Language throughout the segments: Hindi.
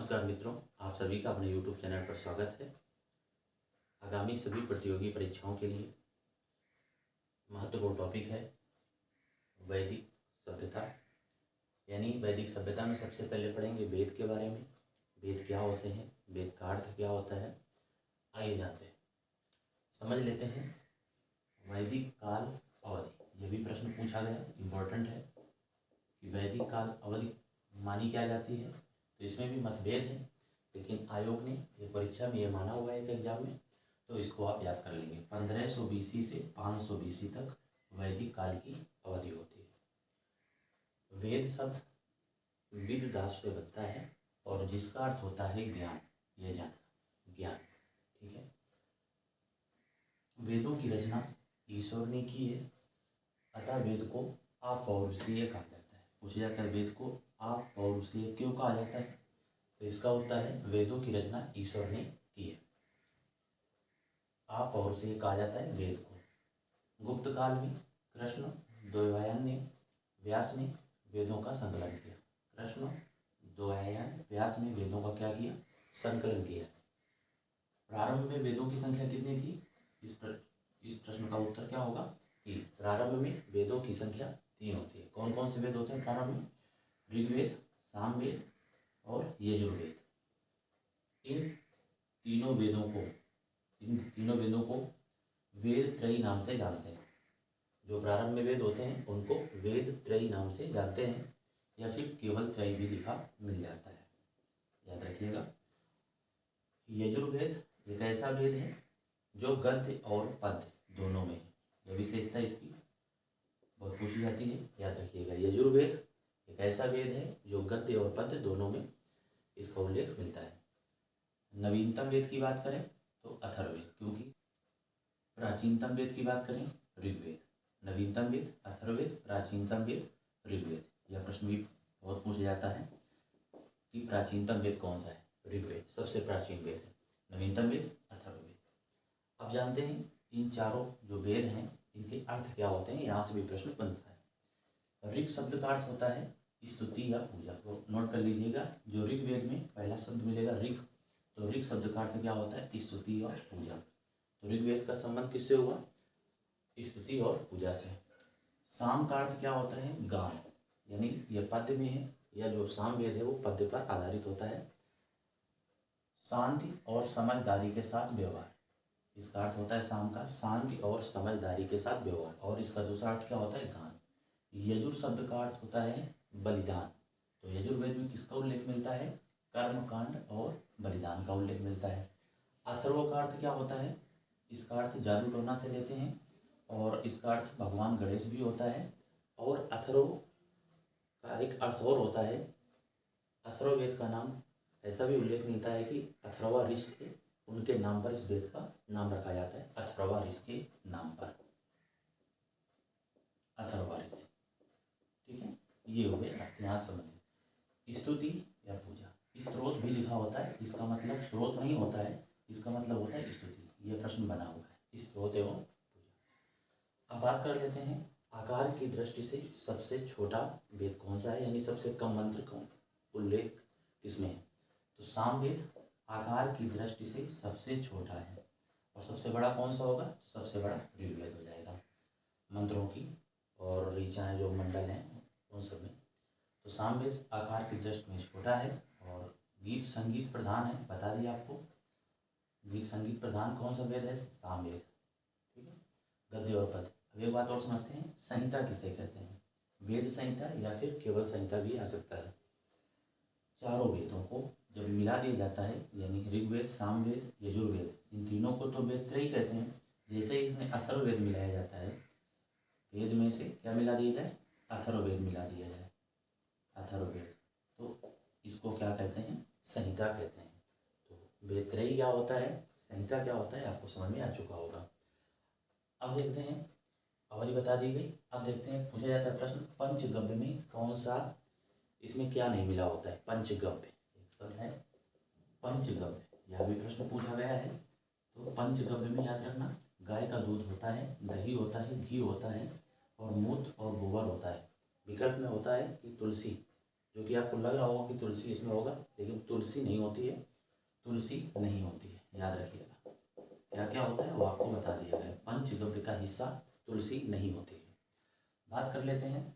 नमस्कार मित्रों, आप सभी का अपने YouTube चैनल पर स्वागत है। आगामी सभी प्रतियोगी परीक्षाओं के लिए महत्वपूर्ण टॉपिक है वैदिक सभ्यता। यानी वैदिक सभ्यता में सबसे पहले पढ़ेंगे वेद के बारे में। वेद क्या होते हैं, वेद का अर्थ क्या होता है, आइए जानते हैं, समझ लेते हैं। वैदिक काल अवधि, यह भी प्रश्न पूछा गया, इम्पोर्टेंट है कि वैदिक काल अवधि मानी क्या जाती है। तो इसमें भी मतभेद है, लेकिन आयोग ने ये परीक्षा में ये माना हुआ है एक एग्जाम में, तो इसको आप याद कर लेंगे। 1500 BC से 500 BC तक वैदिक काल की अवधि होती है। वेद शब्द विद धातु से बनता है और जिसका अर्थ होता है ज्ञान, ये जानना, ज्ञान, ठीक है। वेदों की रचना ईश्वर ने की है, अतः वेद को अपौरुषीय कहा जाता है। पूछा जाता है वेद को अपौरुषीय क्यों कहा जाता है, तो इसका उत्तर है वेदों की रचना ईश्वर ने की है। अपौरुषीय कहा जाता है वेद को। गुप्त काल में कृष्ण द्वैपायन ने व्यास ने वेदों का संकलन किया। कृष्ण द्वैपायन व्यास ने वेदों का क्या किया, संकलन किया। प्रारंभ में वेदों की संख्या कितनी थी, इस प्रश्न का उत्तर क्या होगा कि प्रारंभ में वेदों की संख्या 3 होती है। कौन कौन से वेद होते हैं प्रारंभ में? ऋग्वेद, सामवेद और यजुर्वेद। इन तीनों वेदों को वेद त्रयी नाम से जानते हैं। जो प्रारंभ में वेद होते हैं उनको वेद त्रयी नाम से जानते हैं, या फिर केवल त्रयी भी लिखा मिल जाता है, याद रखिएगा। यजुर्वेद एक ऐसा वेद है जो गद्य और पद्य दोनों में है। यह विशेषता इसकी बहुत पूछी जाती है, याद रखिएगा। यजुर्वेद एक ऐसा वेद है जो गद्य और पद्य दोनों में इसका उल्लेख मिलता है। नवीनतम वेद की बात करें तो अथर्ववेद, क्योंकि प्राचीनतम वेद की बात करें ऋग्वेद। नवीनतम वेद अथर्ववेद, प्राचीनतम वेद ऋग्वेद। यह प्रश्न भी बहुत पूछा जाता है कि प्राचीनतम वेद कौन सा है। ऋग्वेद सबसे प्राचीन वेद है, नवीनतम वेद अथर्ववेद। अब जानते हैं इन चारों जो वेद हैं इनके अर्थ क्या होते हैं, यहाँ से भी प्रश्न बनता है। ऋग शब्द का अर्थ होता है स्तुति या पूजा, तो नोट कर लीजिएगा। जो ऋग्वेद में पहला शब्द मिलेगा ऋग, तो ऋग शब्द का अर्थ क्या होता है, स्तुति और पूजा। तो ऋग्वेद का संबंध किससे हुआ, स्तुति और पूजा से। साम का अर्थ क्या होता है, गान, यानी यह पद्य में है, या जो साम वेद है वो पद्य पर आधारित होता है। शांति और समझदारी के साथ व्यवहार, इसका अर्थ होता है साम का शांति और समझदारी के साथ व्यवहार। और इसका दूसरा अर्थ क्या होता है, गान। यजुर शब्द का अर्थ होता है बलिदान, तो यजुर्वेद में किसका उल्लेख मिलता है, कर्मकांड और बलिदान का उल्लेख मिलता है। अथर्व का अर्थ क्या होता है, इसका अर्थ जादू टोना से लेते हैं, और इसका अर्थ भगवान गणेश भी होता है। और अथर्व का एक अर्थ और होता है, अथर्ववेद का नाम ऐसा भी उल्लेख मिलता है कि अथर्वा ऋषि थे, उनके नाम पर इस वेद का नाम रखा जाता है, अथर्वा ऋषि के नाम पर, अथर्वा ऋषि, ठीक है। ये हो गए यहाँ संबंधित। स्तुति या पूजा, स्त्रोत भी लिखा होता है, इसका मतलब स्रोत नहीं होता है, इसका मतलब होता है स्तुति। यह प्रश्न बना हुआ है, स्त्रोत एवं पूजा। अब बात कर लेते हैं आकार की दृष्टि से सबसे छोटा वेद कौन सा है, यानी सबसे कम मंत्र का उल्लेख किसमें है। तो सामवेद आकार की दृष्टि से सबसे छोटा है, और सबसे बड़ा कौन सा होगा, तो सबसे बड़ा ऋग्वेद हो जाएगा मंत्रों की और ऋचाएँ जो मंडल हैं उन सब में। तो सामवेद आकार की दृष्टि में छोटा है और गीत संगीत प्रधान है, बता दिया आपको। गीत संगीत प्रधान कौन सा वेद है, सामवेद, ठीक है। गद्य और पद। अब एक बात और समझते हैं, संहिता किसे कहते हैं, वेद संहिता या फिर केवल संहिता भी आ सकता है। चारों वेदों को जब मिला दिया जाता है, यानी ऋग्वेद, सामवेद, यजुर्वेद, इन तीनों को तो वेद त्रयी कहते हैं। जैसे ही इसमें अथर्ववेद मिलाया जाता है, वेद में से क्या मिला दिया जाए, अथर्ववेद मिला दिया जाए, अथर्ववेद, तो इसको क्या कहते हैं, संहिता कहते हैं। तो वेद त्रयी क्या होता है, संहिता क्या होता है, आपको समझ में आ चुका होगा। अब देखते हैं, अवधि बता दी गई। अब देखते हैं, पूछा जाता है प्रश्न, पंचगव्य में कौन सा, इसमें क्या नहीं मिला होता है, पंचगव्य, एक शब्द है पंचगव्य, यह भी प्रश्न पूछा गया है। तो पंचगव्य में याद रखना, गाय का दूध होता है, दही होता है, घी होता है, और मूत्र और गोबर होता है। विकल्प में होता है कि तुलसी, जो कि आपको लग रहा होगा कि तुलसी इसमें होगा, लेकिन तुलसी नहीं होती है, तुलसी नहीं होती है, याद रखिएगा। क्या क्या होता है वो आपको बता दिया गया है। पंचगव्य का हिस्सा तुलसी नहीं होती है। बात कर लेते हैं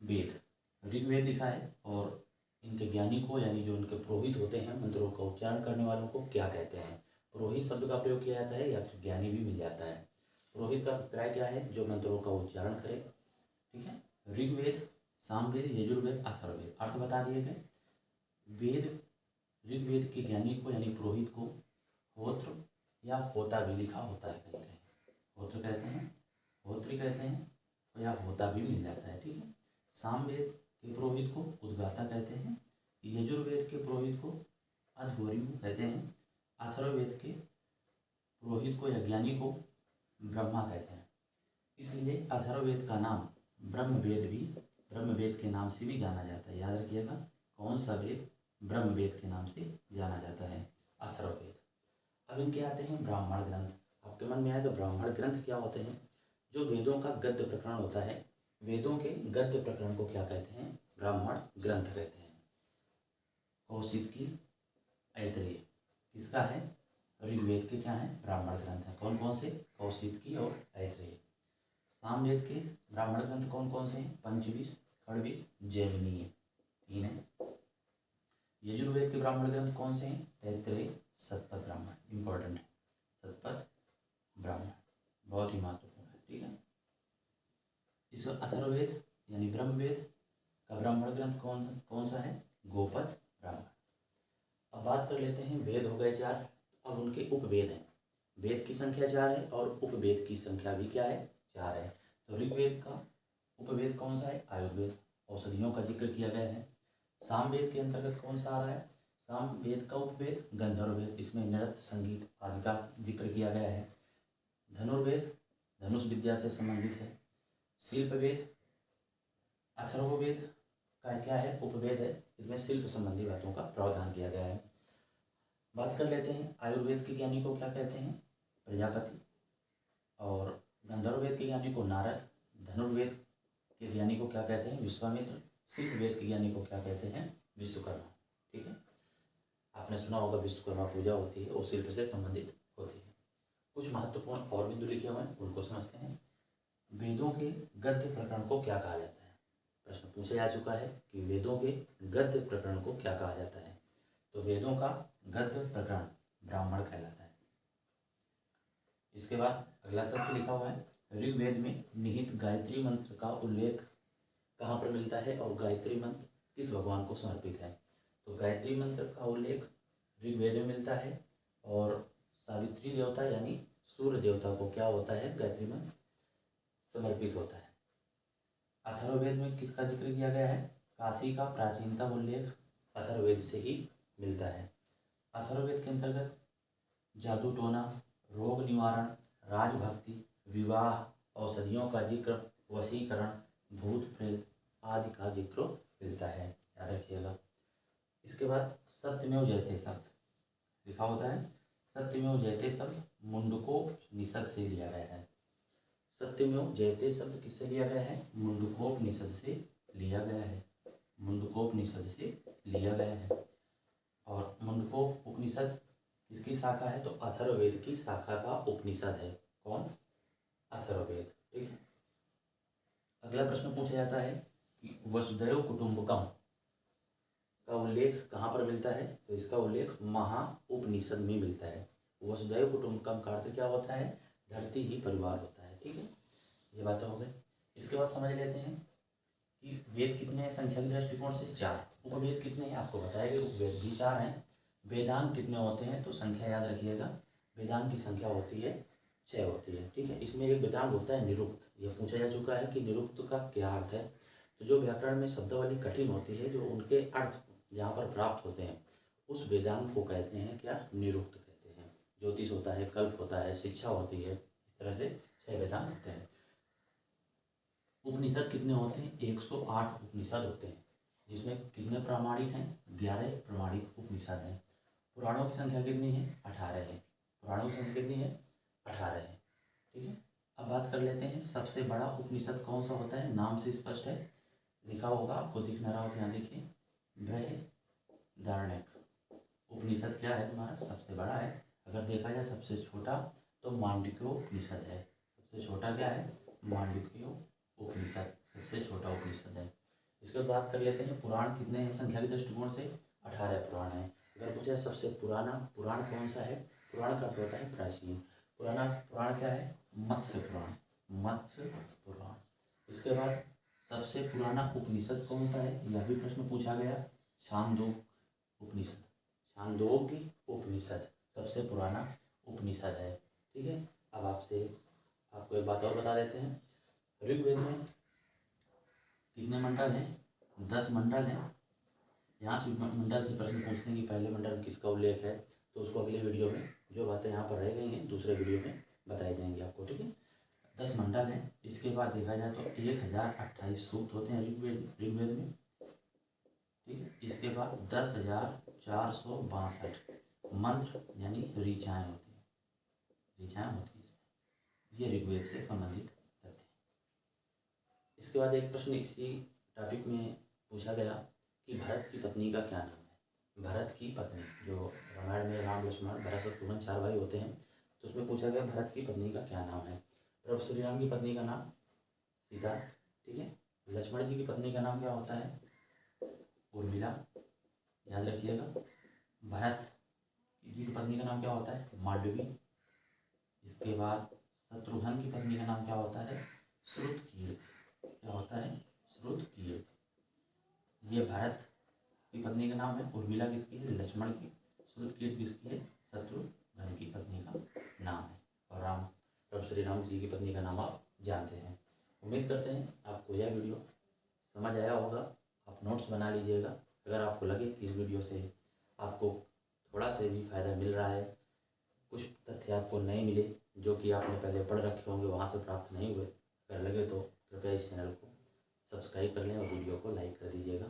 वेद। ऋग्वेद लिखा है और इनके ज्ञानी को, यानी जो इनके पुरोहित होते हैं, मंत्रों का उच्चारण करने वालों को क्या कहते हैं? पुरोहित शब्द का प्रयोग किया जाता है या फिर ज्ञानी भी मिल जाता है। पुरोहित का अभिप्राय क्या है? जो मंत्रों का उच्चारण करे। ठीक है। ऋग्वेद, सामवेद, यजुर्वेद, अथर्ववेद, अर्थ बता दिए गए। वेद, ऋग्वेद के ज्ञानी को यानी पुरोहित को होत्र या होता भी लिखा होता है, कहीं कहीं होत्र कहते हैं, होत्री कहते हैं या होता भी मिल जाता है। ठीक है। सामवेद के पुरोहित को उद्गाता कहते हैं। यजुर्वेद के पुरोहित को अध्वर्यु कहते हैं। अथर्ववेद के पुरोहित को या ज्ञानी को ब्रह्मा कहते हैं। इसलिए अथर्ववेद का नाम ब्रह्मवेद के नाम से भी जाना जाता है। याद रखिएगा, कौन सा वेद? ब्रह्मवेद के नाम से जाना जाता है, अथर्ववेद। अब इनके आते हैं ब्राह्मण ग्रंथ। आपके मन में आएगा ब्राह्मण ग्रंथ क्या होते हैं? जो वेदों का गद्य प्रकरण होता है, वेदों के गद्य प्रकरण को क्या कहते हैं? ब्राह्मण ग्रंथ कहते हैं। कौशिकी, ऐतरेय किसका है? ऋग्वेद के क्या है? ब्राह्मण ग्रंथ है। कौन कौन से? कौशिकी और ऐतरेय। सामवेद के ब्राह्मण ग्रंथ कौन कौन से हैं? पंचविश, खड़विश, जैमिनीय, 3 है। यजुर्वेद के ब्राह्मण ग्रंथ कौन से हैं? तैत्तिरीय, शतपथ ब्राह्मण, इंपॉर्टेंट है, शतपथ ब्राह्मण बहुत ही महत्वपूर्ण है। ठीक है। इसका अथर्ववेद यानी ब्रह्मवेद का ब्राह्मण ग्रंथ कौन सा है? गोपथ ब्राह्मण। अब बात कर लेते हैं, वेद हो गए 4, अब उनके उपवेद हैं। वेद की संख्या 4 है और उपवेद की संख्या भी क्या है? 4 है। तो ऋग्वेद का उपवेद कौन सा है? आयुर्वेद, औषधियों का जिक्र किया गया है। सामवेद के अंतर्गत कौन सा आ रहा है? सामवेद का उपवेद गंधर्ववेद, इसमें नृत्य, संगीत आदि का जिक्र किया गया है। धनुर्वेद धनुष विद्या से संबंधित है। शिल्पवेद, अथर्ववेद का क्या है? उपवेद है, इसमें शिल्प संबंधी बातों का प्रावधान किया गया है। बात कर लेते हैं आयुर्वेद के ज्ञानी को क्या कहते हैं? प्रजापति। और गंधर्ववेद के ज्ञानी को नारद। धनुर्वेद के ज्ञानी को क्या कहते हैं? विश्वामित्र। शिल्पवेद के ज्ञानी को क्या कहते हैं? विश्वकर्मा। ठीक है। आपने सुना होगा विश्वकर्मा पूजा होती है, वो शिल्प से संबंधित होती है। कुछ महत्वपूर्ण और बिंदु लिखे हुए हैं, उनको समझते हैं। वेदों के गद्य प्रकरण को क्या कहा जाता है? प्रश्न पूछा जा चुका है कि वेदों के गद्य प्रकरण को क्या कहा जाता है। तो वेदों का गद्य प्रकरण ब्राह्मण कहलाता है। इसके बाद अगला तथ्य लिखा हुआ है, ऋग्वेद में निहित गायत्री मंत्र का उल्लेख कहाँ पर मिलता है और गायत्री मंत्र किस भगवान को समर्पित है? तो गायत्री मंत्र का उल्लेख ऋग्वेद में मिलता है और सावित्री देवता यानी सूर्य देवता को क्या होता है? गायत्री मंत्र समर्पित होता है। अथर्ववेद में किसका जिक्र किया गया है? काशी का प्राचीनतम उल्लेख अथर्ववेद से ही मिलता है। अथर्ववेद के अंतर्गत जादू टोना, रोग निवारण, राजभक्ति, विवाह, औषधियों का जिक्र, वशीकरण, भूत प्रेत आदि का जिक्र मिलता है, याद रखिएगा। इसके बाद सत्यमेव जयते शब्द लिखा होता है। सत्यमेव जयते शब्द मुंडकोपनिषद से लिया गया है। सत्यमेव जयते शब्द किससे लिया गया है? मुंडकोपनिषद से लिया गया है, मुंडकोपनिषद से लिया गया है। और मुंडकोप उपनिषद किसकी शाखा है? तो अथर्ववेद की शाखा का उपनिषद है। कौन? अथर्ववेद। ठीक है। अगला प्रश्न पूछा जाता है कि वसुधैव कुटुंबकम का उल्लेख कहाँ पर मिलता है? तो इसका उल्लेख महा उपनिषद में मिलता है। वसुधैव कुटुंबकम का अर्थ क्या होता है? धरती ही परिवार होता है। ठीक है, ये बातें हो गई। इसके बाद समझ लेते हैं कि वेद कितने हैं संख्या के दृष्टिकोण से? 4। उपवेद कितने हैं? आपको बताया कि उपवेद भी 4 हैं। वेदांग कितने होते हैं? तो संख्या याद रखिएगा, वेदांग की संख्या होती है 6 होती है। ठीक है। इसमें एक वेदांग होता है निरुक्त। यह पूछा जा चुका है कि निरुक्त का क्या अर्थ है। तो जो व्याकरण में शब्दावली कठिन होती है, जो उनके अर्थ जहाँ पर प्राप्त होते हैं, उस वेदांग को कहते हैं क्या? निरुक्त कहते हैं। ज्योतिष होता है, कल्प होता है, शिक्षा होती है, इस तरह से 6 वेदांग होते हैं। उपनिषद कितने होते हैं? 108 उपनिषद होते हैं, जिसमें कितने प्रामाणिक हैं? 11 प्रामाणिक उपनिषद हैं। पुराणों की संख्या कितनी है? 18 है। पुराणों की संख्या कितनी है? 18 है। ठीक है। अब बात कर लेते हैं सबसे बड़ा उपनिषद कौन सा होता है? नाम से स्पष्ट है, लिखा होगा, आपको दिख ना रहा हो तो यहाँ देखिए, बृहदारण्यक उपनिषद क्या है तुम्हारा, सबसे बड़ा है। अगर देखा जाए सबसे छोटा तो मांडुक्योपनिषद है। सबसे छोटा क्या है, मांडुक्योपनिषद सबसे छोटा उपनिषद है। इसके बाद बात कर लेते हैं पुराण कितने हैं संख्या के दृष्टिकोण से, 18 पुराण है। अगर पूछे सबसे पुराना पुराण कौन सा है, पुराण का अर्थ होता है प्राचीन। पुराना पुराण क्या है, मत्स्य पुराण, मत्स्य पुराण। इसके बाद सबसे पुराना उपनिषद कौन सा है, यह भी प्रश्न पूछा गया, छांदोग्य उपनिषद। छांदोग्य उपनिषद सबसे पुराना उपनिषद है। ठीक है, अब आपको एक बात और बता देते हैं, ऋग्वेद में कितने मंडल हैं, 10 मंडल हैं। यहाँ से मंडल से प्रश्न पूछते हैं कि पहले मंडल में किसका उल्लेख है, तो उसको अगले वीडियो में जो बातें यहाँ पर रह गई हैं दूसरे वीडियो में बताई जाएंगी आपको। ठीक है, 10 मंडल हैं। इसके बाद देखा जाए तो 1028 सूक्त होते हैं ऋग्वेद में। ठीक है, इसके बाद 10,462 मंत्र यानी ऋचाएँ होती हैं, ऋचाएँ होती हैं। ये ऋग्वेद से संबंधित तथ्य। इसके बाद एक प्रश्न इसी टॉपिक में पूछा गया कि भरत की पत्नी का क्या नाम है। भरत की पत्नी, जो रामायण में राम लक्ष्मण भरत शत्रुघ्न 4 भाई होते हैं, तो उसमें पूछा गया भरत की पत्नी का क्या नाम है। प्रभु श्री राम की पत्नी का नाम सीता। ठीक है, लक्ष्मण जी की पत्नी का नाम क्या होता है, उर्मिला, याद रखिएगा। भरत जी की पत्नी का नाम क्या होता है, मांडवी। इसके बाद शत्रुघ्न की पत्नी का नाम क्या होता है, श्रुतकीर्ति। क्या होता है, श्रुतकीर्ति। ये भरत की पत्नी का नाम है, उर्मिला किसकी है, लक्ष्मण की। श्रुतकीर्ति किसकी है, शत्रुघ्न की पत्नी का नाम है। और प्रभु श्री राम जी की पत्नी का नाम आप जानते हैं। उम्मीद करते हैं आपको यह वीडियो समझ आया होगा। आप नोट्स बना लीजिएगा। अगर आपको लगे कि इस वीडियो से आपको थोड़ा से भी फ़ायदा मिल रहा है, कुछ तथ्य आपको नहीं मिले जो कि आपने पहले पढ़ रखे होंगे, वहाँ से प्राप्त नहीं हुए, अगर लगे तो कृपया इस चैनल को सब्सक्राइब कर लें और वीडियो को लाइक कर दीजिएगा।